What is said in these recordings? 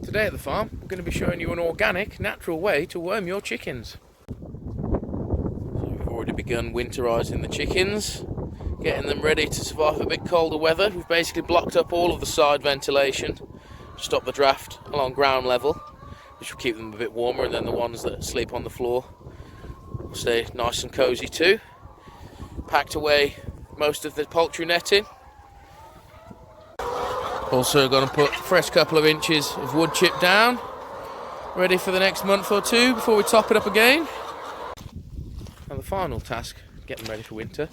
Today at the farm, we're going to be showing you an organic, natural way to worm your chickens. So we've already begun winterising the chickens, getting them ready to survive a bit colder weather. We've basically blocked up all of the side ventilation to stop the draft along ground level, which will keep them a bit warmer, and then the ones that sleep on the floor will stay nice and cosy too. Packed away most of the poultry netting. Also going to put a fresh couple of inches of wood chip down, ready for the next month or two before we top it up again. And the final task, get them ready for winter,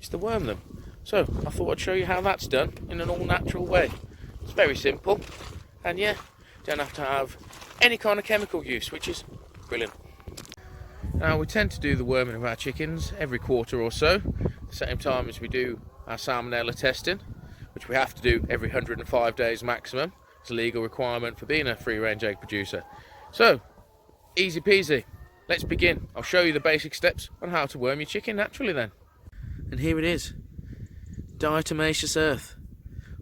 is to worm them. So I thought I'd show you how that's done in an all natural way. It's very simple, and yeah, don't have to have any kind of chemical use, which is brilliant. Now we tend to do the worming of our chickens every quarter or so, at the same time as we do our salmonella testing, which we have to do every 105 days maximum. It's a legal requirement for being a free-range egg producer. So, easy peasy. Let's begin. I'll show you the basic steps on how to worm your chicken naturally then. And here it is. Diatomaceous Earth.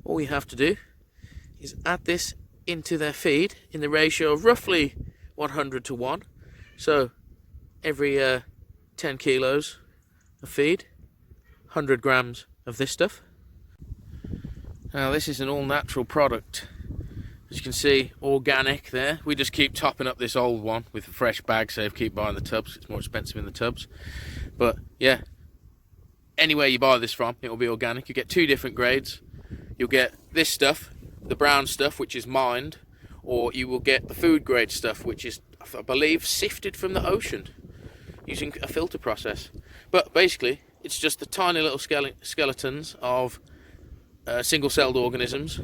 All you have to do is add this into their feed in the ratio of roughly 100 to 1. So, every 10 kilos of feed, 100 grams of this stuff. Now this is an all-natural product. As you can see, organic there. We just keep topping up this old one with a fresh bag, so keep buying the tubs. It's more expensive in the tubs. But yeah, anywhere you buy this from, it will be organic. You get two different grades. You'll get this stuff, the brown stuff, which is mined, or you will get the food grade stuff, which is, I believe, sifted from the ocean using a filter process. But basically, it's just the tiny little skeletons of single-celled organisms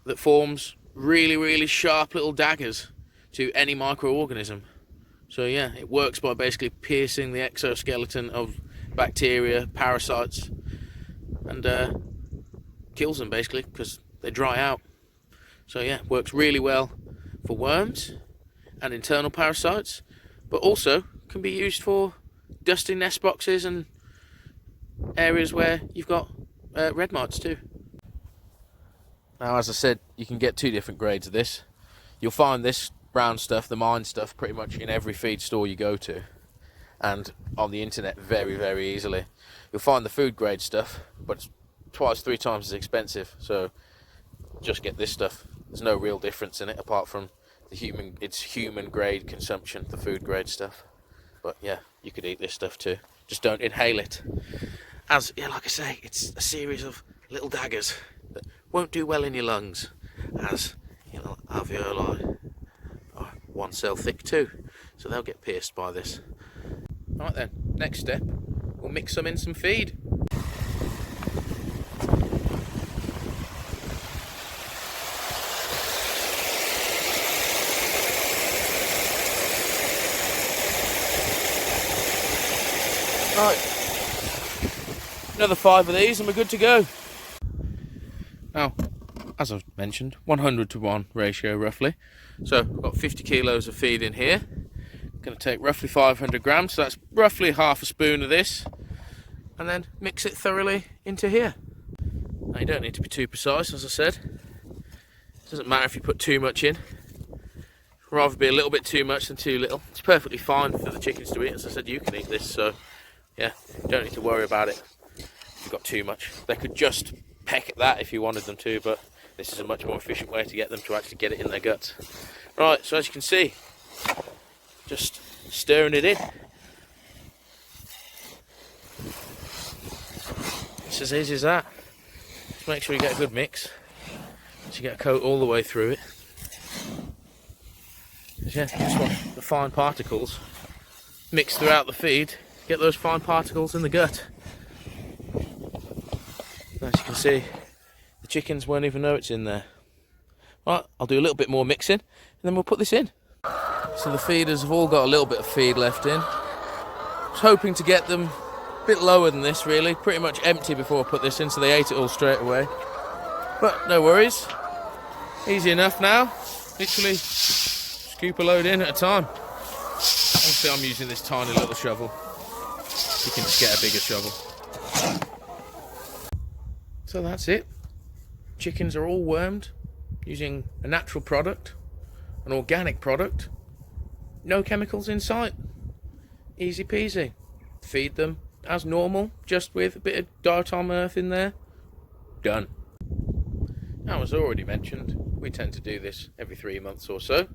that forms really sharp little daggers to any microorganism. So yeah, it works by basically piercing the exoskeleton of bacteria, parasites, and kills them basically because they dry out. So yeah, it works really well for worms and internal parasites, but also can be used for dusting nest boxes and areas where you've got red mites too. Now, as I said, you can get two different grades of this. You'll find this brown stuff, the mined stuff, pretty much in every feed store you go to, and on the internet very easily. You'll find the food grade stuff, but it's twice, 3 times as expensive. So just get this stuff. There's no real difference in it apart from it's human grade consumption, the food grade stuff. But yeah, you could eat this stuff too. Just don't inhale it. As, yeah, like I say, it's a series of little daggers that won't do well in your lungs, as, you know, alveoli are 1 cell thick too, so they'll get pierced by this. Right then, next step, we'll mix them in some feed. Right. Another 5 of these and we're good to go. Now, as I've mentioned, 100 to 1 ratio roughly. So I've got 50 kilos of feed in here. Going to take roughly 500 grams, so that's roughly half a spoon of this. And then mix it thoroughly into here. Now you don't need to be too precise, as I said. It doesn't matter if you put too much in. Rather be a little bit too much than too little. It's perfectly fine for the chickens to eat. As I said, you can eat this, so yeah, don't need to worry about it. You've got too much. They could just peck at that if you wanted them to, but this is a much more efficient way to get them to actually get it in their guts. Right, so as you can see, just stirring it in. It's as easy as that. Just make sure you get a good mix, so you get a coat all the way through it. Yeah, you just want the fine particles mixed throughout the feed. Get those fine particles in the gut. As you can see, the chickens won't even know it's in there. Right, I'll do a little bit more mixing and then we'll put this in. So the feeders have all got a little bit of feed left in. I was hoping to get them a bit lower than this really, pretty much empty before I put this in, so they ate it all straight away. But no worries, easy enough now. Literally scoop a load in at a time. Obviously I'm using this tiny little shovel. You can just get a bigger shovel. So that's it. Chickens are all wormed using a natural product, an organic product, no chemicals in sight. Easy peasy. Feed them as normal, just with a bit of diatomaceous earth in there. Done. Now, as already mentioned, we tend to do this every 3 months or so.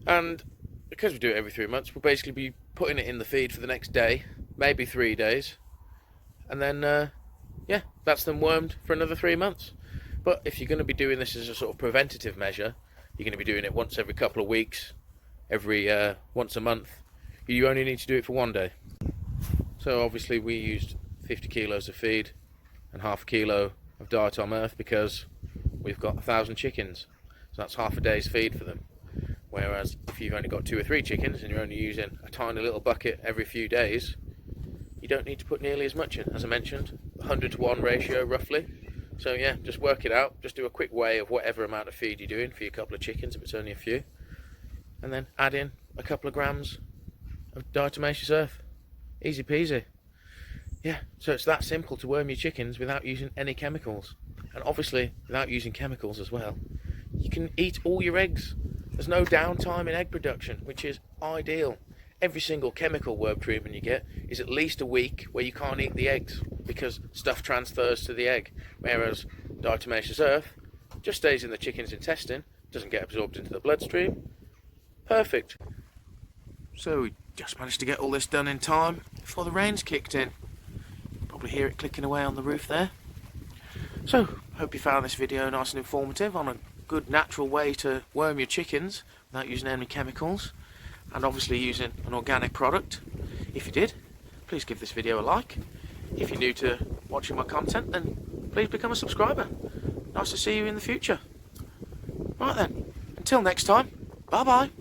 And because we do it every 3 months, we'll basically be putting it in the feed for the next day, maybe 3 days. And then, yeah, that's them wormed for another 3 months. But if you're going to be doing this as a sort of preventative measure, you're going to be doing it once every couple of weeks, once a month. You only need to do it for 1 day. So obviously we used 50 kilos of feed and half a kilo of diatomic earth because we've got 1,000 chickens. So that's half a day's feed for them. Whereas if you've only got 2 or 3 chickens and you're only using a tiny little bucket every few days, you don't need to put nearly as much in. As I mentioned, 100-to-1 ratio roughly. So yeah, just work it out. Just do a quick weigh of whatever amount of feed you're doing for your couple of chickens, if it's only a few. And then add in a couple of grams of diatomaceous earth. Easy peasy. Yeah, so it's that simple to worm your chickens without using any chemicals. And obviously, without using chemicals as well. You can eat all your eggs. There's no downtime in egg production, which is ideal. Every single chemical worm treatment you get is at least a week where you can't eat the eggs because stuff transfers to the egg. Whereas diatomaceous earth just stays in the chicken's intestine, doesn't get absorbed into the bloodstream. Perfect. So we just managed to get all this done in time before the rains kicked in. Probably hear it clicking away on the roof there. So, hope you found this video nice and informative on a good natural way to worm your chickens without using any chemicals, and obviously using an organic product. If you did, please give this video a like. If you're new to watching my content, then please become a subscriber. Nice to see you in the future. Right then, until next time, bye bye.